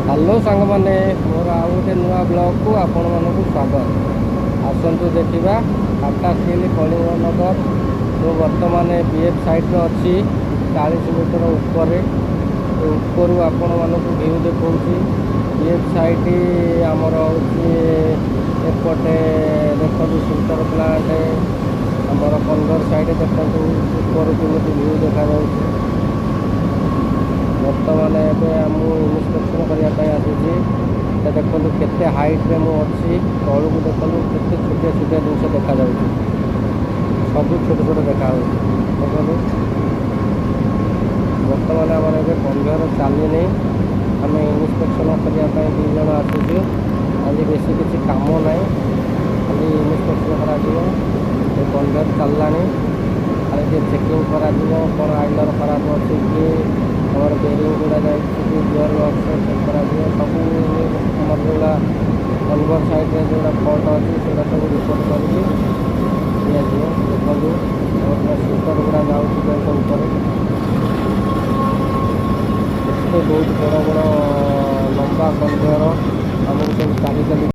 Hello सांग मैंने मोर आउ गोटे नुआ ब्लॉग को आपण मानक स्वागत। आसतु देखा टाटा स्टील कलिंग नगर जो बर्तमान बीएफ साइड में अच्छी 40 मीटर ऊपर आपण मानक व्यू देखा बीएफ साइड आमर एपटे देखो सुपर प्लांट आमर कन्वर साइड देखो ऊपर केमी व्यू देखा बर्तमान एवं इन्स्पेक्शन करने आसूसी देखो केते हाइट में मुझे तलू को देखो केते छोटिया छोटिया जिनस देखा सब छोट छोट देखा देखो बर्तमान आम कन्वेयर चलनी आम इन्स्पेक्शन करने दी जन आसूँ आज बेस किसी कम ना खाली इन्स्पेक्शन कर कन्वेयर चलला खाली चेकिंग कर कौन आइलर खराब अच्छे कि और बेरिंग गुड़ा जाए गियर बक्स चेक कर सब आम जोड़ा कन्वर साइड में जोड़ा फल्ट अच्छी से सब रिपोर्ट करके देखो स्कूटर गुड़ा जाऊँगी ऊपर बहुत बड़ बड़ लंबा कन्वेयर आमको सब चाली